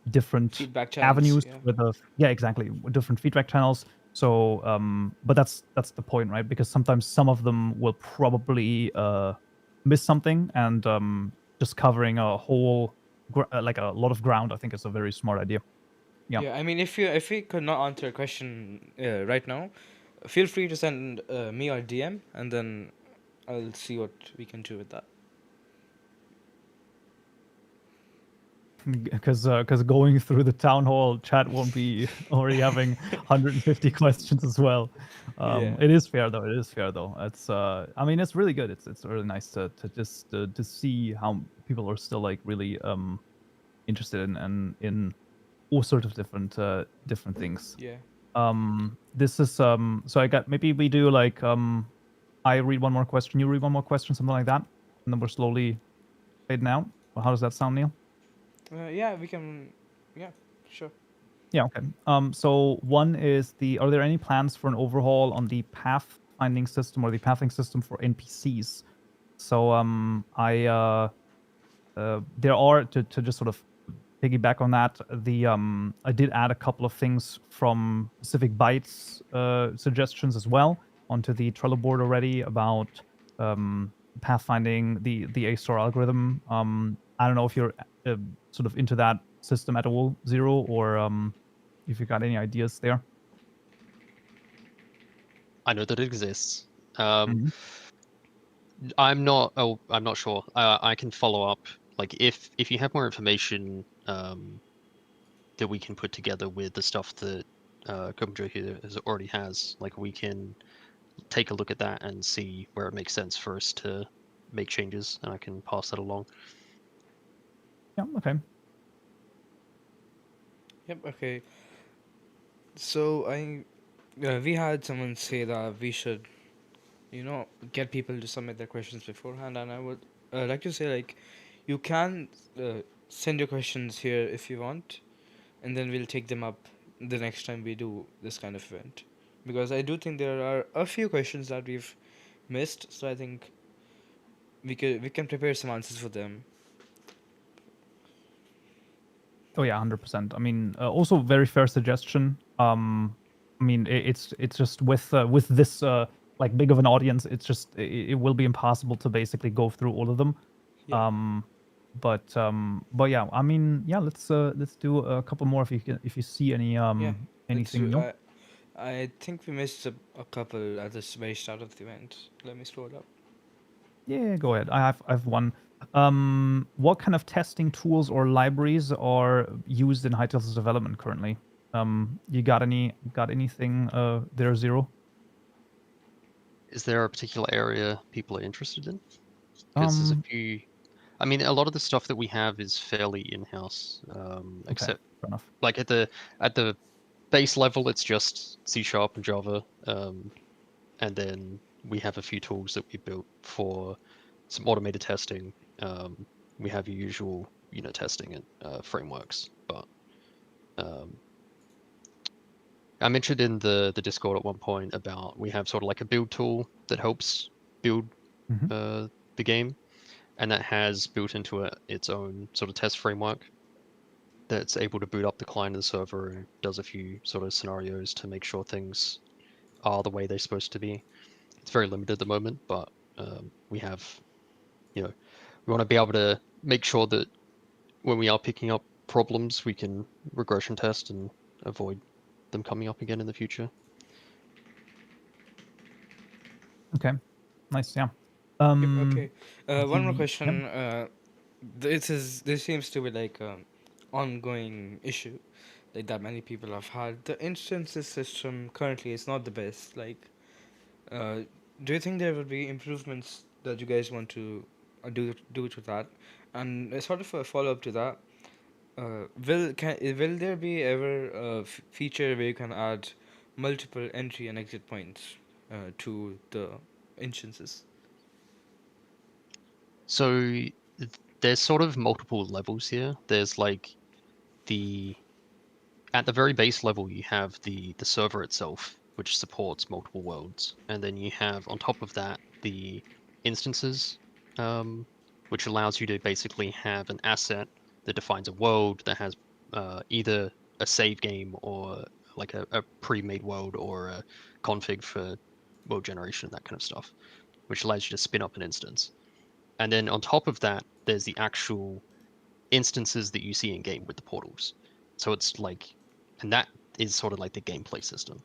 different Feedback channels, avenues yeah. with the exactly, with different feedback channels. So but that's the point, right? Because sometimes some of them will probably miss something, and just covering a whole like a lot of ground, I think is a very smart idea. Yeah. Yeah, I mean, if we could not answer a question right now, feel free to send me or DM, and then I'll see what we can do with that. Because going through the town hall chat won't be already having 150 questions as well. Yeah, It is fair though. It is fair though. It's I mean, it's really good. It's really nice to just to see how people are still like really interested in all sorts of different things. yeah. This is so I got, maybe we do like I read one more question, you read one more question, something like that, and then we're slowly fading out. Well, how does that sound, Neil? Yeah, we can. Yeah, sure. Yeah, okay. So one is are there any plans for an overhaul on the pathfinding system or the pathing system for NPCs? So there are, to just sort of piggyback on that, I did add a couple of things from Pacific Bytes suggestions as well onto the Trello board already about pathfinding the A-star algorithm. I don't know if you're sort of into that system at all, Zero, or if you got any ideas there. I know that it exists. Mhm. I'm not sure. I can follow up. Like if you have more information that we can put together with the stuff that Gumjo here already has, like we can take a look at that and see where it makes sense for us to make changes, and I can pass that along. Yeah, okay. Yep. Okay. So we had someone say that we should, get people to submit their questions beforehand, and I would like to say, like, you can send your questions here if you want, and then we'll take them up the next time we do this kind of event, because I do think there are a few questions that we've missed. So I think we can prepare some answers for them. Oh yeah, 100%. I mean, also very fair suggestion. I mean, it's just with this like big of an audience, it's just it will be impossible to basically go through all of them. Yeah. But yeah, I mean, yeah, let's do a couple more if you see any Yeah. Let's anything do. new. I think we missed a couple at the very start of the event. Let me scroll up. Yeah, go ahead. I have one. What kind of testing tools or libraries are used in Hytale's development currently? You got anything there, Zero? Is there a particular area people are interested in? Because there's a Um, few. I mean, a lot of the stuff that we have is fairly in-house, okay, except fair enough. like at the base level, it's just C# and Java, and then we have a few tools that we built for some automated testing. We have your usual unit testing and frameworks, but um, I mentioned in the Discord at one point about we have sort of like a build tool that helps build Hmm. the game, and that has built into it its own sort of test framework that's able to boot up the client and the server and does a few sort of scenarios to make sure things are the way they're supposed to be. It's very limited at the moment, but we have, you know, we want to be able to make sure that when we are picking up problems, we can regression test and avoid them coming up again in the future. Okay, nice. Yeah. Yep. Okay. One more Yep. question. This seems to be like an ongoing issue, like that many people have had. The instances system currently is not the best. Like, do you think there will be improvements that you guys want to do to that? And sort of a follow up to that, will there be ever a feature where you can add multiple entry and exit points to the instances? So there's sort of multiple levels here. There's like the at the very base level, you have the server itself, which supports multiple worlds, and then you have on top of that the instances, which allows you to basically have an asset that defines a world that has either a save game or like a pre-made world or a config for world generation, that kind of stuff, which allows you to spin up an instance. And then on top of that, there's the actual instances that you see in game with the portals. So it's like, and that is sort of like the gameplay system.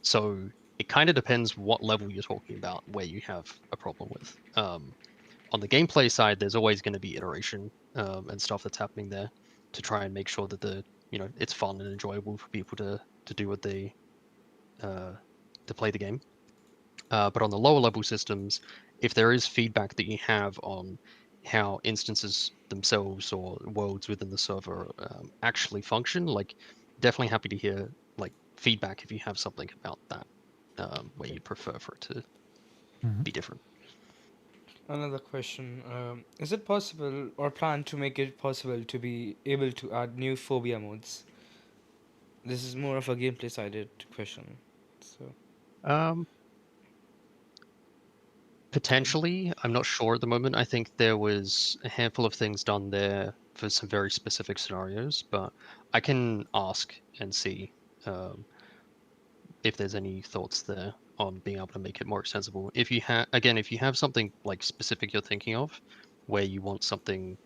So it kind of depends what level you're talking about where you have a problem with. On the gameplay side, there's always going to be iteration and stuff that's happening there to try and make sure that it's fun and enjoyable for people to do what they to play the game. But on the lower level systems, if there is feedback that you have on how instances themselves or worlds within the server actually function, like definitely happy to hear like feedback if you have something about that where Okay. you'd prefer for it to Mhm. be different. Another question. Is it possible or plan to make it possible to be able to add new phobia modes? This is more of a gameplay sided question. So, Um, um, Potentially, I'm not sure at the moment. I think there was a handful of things done there for some very specific scenarios, but I can ask and see. If there's any thoughts there on being able to make it more extensible. If you have, again, if you have something like specific you're thinking of, where you want something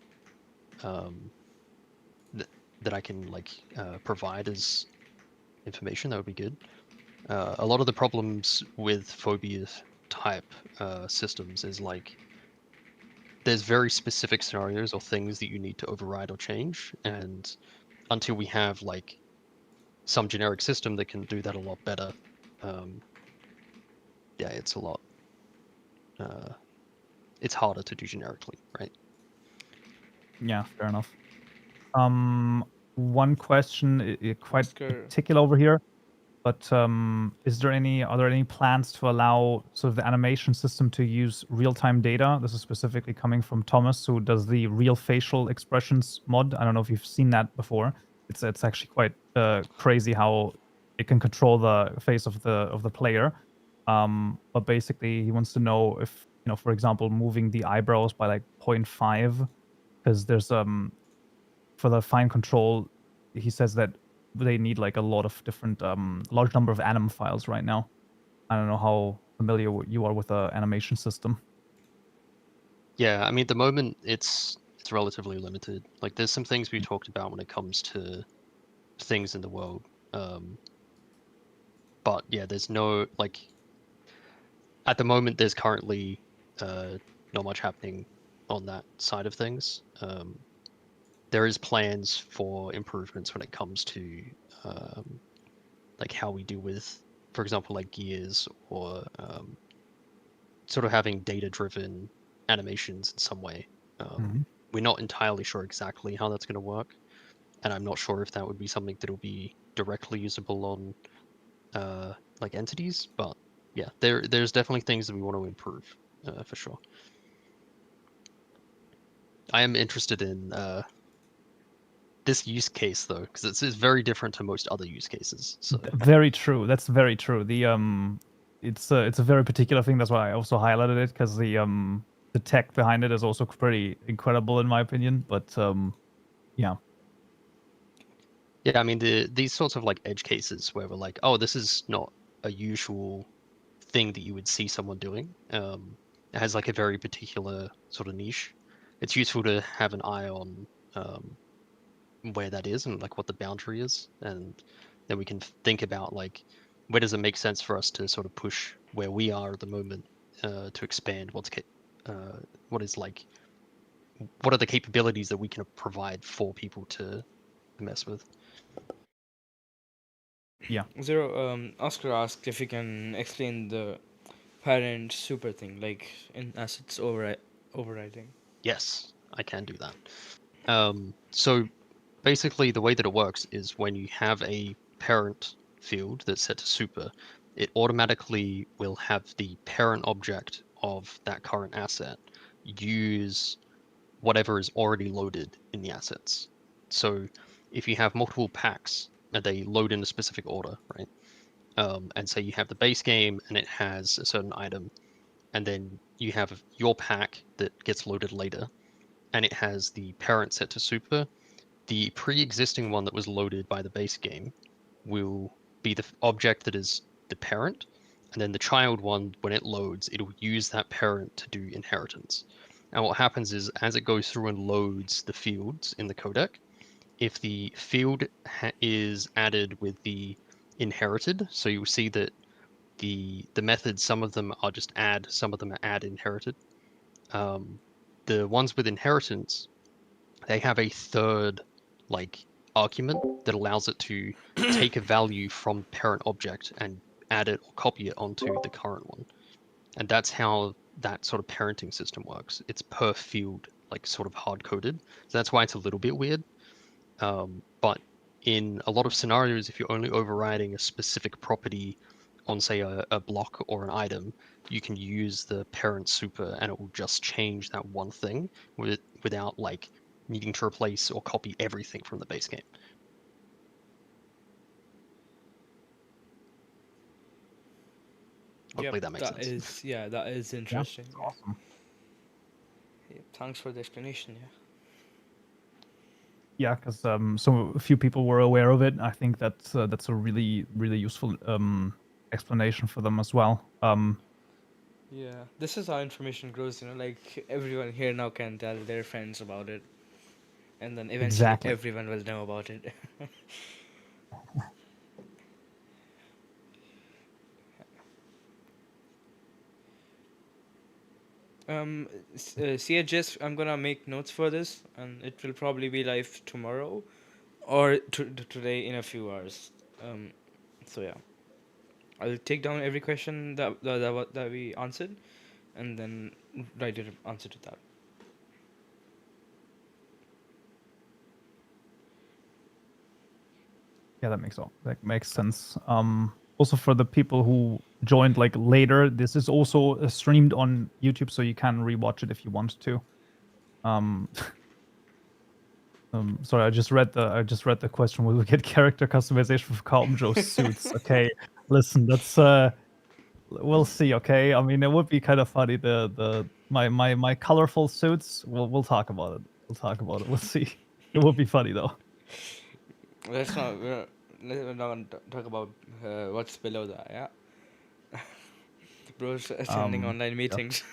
um, that that I can like provide as information, that would be good. A lot of the problems with phobia type systems is like there's very specific scenarios or things that you need to override or change, and until we have like some generic system that can do that a lot better, um, yeah, uh, it's harder to do generically, right? Yeah, fair enough. One question, quite Oscar. particular over here, but are there any plans to allow sort of the animation system to use real-time data? This is specifically coming from Thomas, who does the real facial expressions mod. I don't know if you've seen that before. It's actually quite crazy how it can control the face of the player. But basically, he wants to know if, for example, moving the eyebrows by like 0.5, because there's for the fine control, he says that they need like a lot of different large number of anim files right now. I don't know how familiar you are with the animation system. Yeah, I mean, at the moment it's relatively limited. Like, there's some things we talked about when it comes to things in the world. But yeah, there's no, like, at the moment there's currently not much happening on that side of things. There is plans for improvements when it comes to like how we deal with, for example, like gears, or sort of having data-driven animations in some way. We're not entirely sure exactly how that's going to work, and I'm not sure if that would be something that'll be directly usable on like entities. But yeah, there's definitely things that we want to improve for sure. I am interested in this use case though, because it's very different to most other use cases. So Very true. That's very true. It's a very particular thing. That's why I also highlighted it, because the tech behind it is also pretty incredible in my opinion. But yeah. yeah, I mean these sorts of like edge cases where we're like, oh, this is not a usual thing that you would see someone doing. It has like a very particular sort of niche. It's useful to have an eye on where that is and like what the boundary is, and then we can think about like where does it make sense for us to sort of push where we are at the moment to expand what is like what are the capabilities that we can provide for people to mess with. Yeah. Zero. Oscar asked if you can explain the parent super thing, like in assets overriding. Yes, I can do that. So basically the way that it works is when you have a parent field that's set to super, it automatically will have the parent object of that current asset use whatever is already loaded in the assets. So if you have multiple packs and they load in a specific order, right? And say you have the base game and it has a certain item, and then you have your pack that gets loaded later, and it has the parent set to super, the pre-existing one that was loaded by the base game will be the object that is the parent, and then the child one, when it loads, it'll use that parent to do inheritance. And what happens is, as it goes through and loads the fields in the codec, if the field is added with the inherited, so you'll see that the methods, some of them are just add, some of them are add inherited. The ones with inheritance, they have a third like argument that allows it to take a value from parent object and add it or copy it onto the current one. And that's how that sort of parenting system works. It's per field, like sort of hard coded. So that's why it's a little bit weird. But in a lot of scenarios, if you're only overriding a specific property on, say, a block or an item, you can use the parent super and it will just change that one thing without like needing to replace or copy everything from the base game. Hopefully that makes sense. That is interesting. Yeah, awesome. Yeah, thanks for the explanation. Yeah. Yeah, because so a few people were aware of it. I think that's a really useful explanation for them as well. Yeah, this is how information grows. Like everyone here now can tell their friends about it, and then eventually Exactly. everyone will know about it. CHS, I'm gonna make notes for this, and it will probably be live tomorrow, or today in a few hours. So yeah, I'll take down every question that we answered, and then write your answer to that. Yeah, that makes sense. Also for the people who joined like later, this is also streamed on YouTube, so you can rewatch it if you want to. Sorry, I just read the question. Will we get character customization for Carlton Joe's suits? Okay, listen, that's we'll see. Okay, I mean, it would be kind of funny. My colorful suits. We'll talk about it. We'll talk about it. We'll see. It would be funny though. Let's not. We're not gonna talk about what's below that. Yeah. Bro's attending online Yeah. meetings.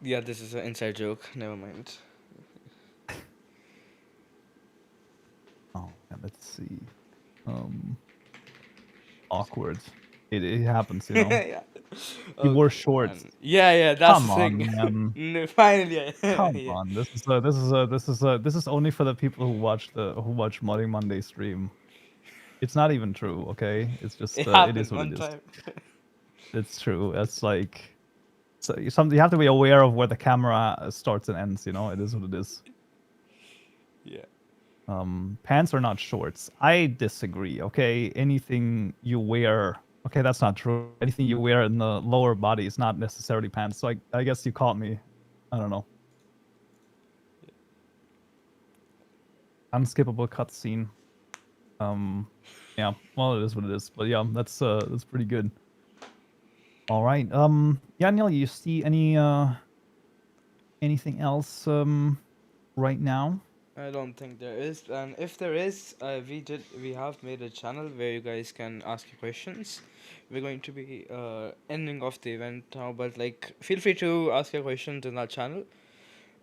Yeah, this is an inside joke. Never mind. Oh, yeah, let's see. Awkward. It happens, you know. Yeah. He wore Okay, shorts. man. Yeah, that's Come the on, thing. man. No, finally, yeah. Come Yeah. on. This is only for the people who watch Modding Monday stream. It's not even true, okay? It's just It it is happened what one it is. time. It's true. It's like so you have to be aware of where the camera starts and ends, you know? It is what it is. Yeah. Pants are not shorts. I disagree, okay? Anything you wear, okay, that's not true. Anything you wear in the lower body is not necessarily pants. So I guess you caught me. I don't know. Unskippable cutscene. Yeah, well, it is what it is. But yeah, that's pretty good. All right. Yeah, Neil, you see anything else right now? I don't think there is, and if there is, we have made a channel where you guys can ask your questions. We're going to be ending off the event now, but like, feel free to ask your questions in our channel,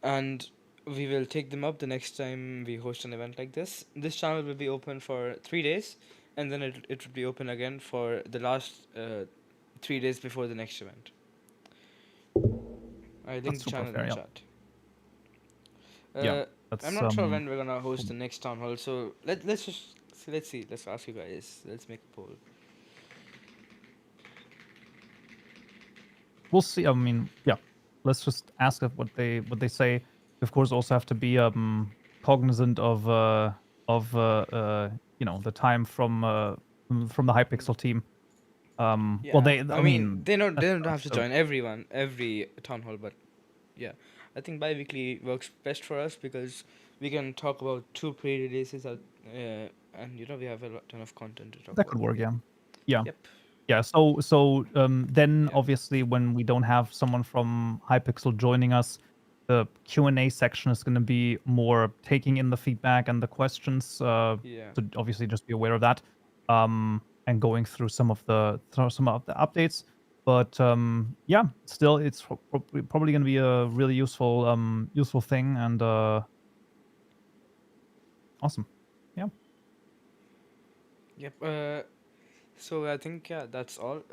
and we will take them up the next time we host an event like this. This channel will be open for 3 days, and then it will be open again for the last 3 days before the next event. I That's linked the super channel fair. in Yeah. chat. Yeah. Uh, That's I'm not sure when we're gonna host cool. the next town hall, so let's just let's see. Let's ask you guys. Let's make a poll. We'll see. I mean, yeah. Let's just ask what they say. Of course, also have to be cognizant of you know, the time from the Hypixel team. Well, Yeah, I mean, they don't that's have to so join every town hall, but yeah, I think bi-weekly works best for us because we can talk about 2 pre-releases and we have a ton of content to talk that about. could work. Yeah. Yeah. Yep. Yeah. So then Yeah. obviously when we don't have someone from Hypixel joining us, the Q&A section is going to be more taking in the feedback and the questions. So Yeah. obviously just be aware of that. And going through some of the updates. But yeah, still it's probably going to be a really useful thing and awesome. Yeah. Yep. So I think that's all.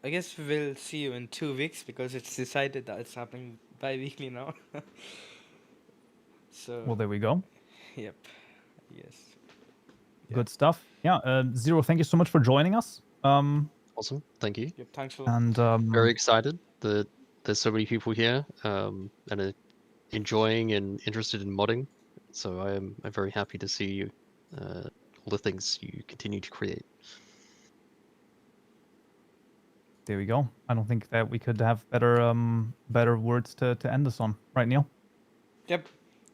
I guess we'll see you in 2 weeks because it's decided that it's happening bi-weekly now. So Well, there we go. yep. Yes. Yeah. Good stuff. Yeah. Zero, thank you so much for joining us. Awesome, thank you. Yep. Thanks a lot. And Very excited that there's so many people here and are enjoying and interested in modding. So I'm very happy to see all the things you continue to create. there we go. I don't think that we could have better words to end this on, right, Neil? Yep.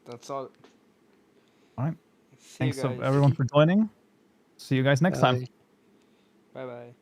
That's all. All right. See Thanks you guys. everyone for joining. See you guys next time. Bye. Bye bye.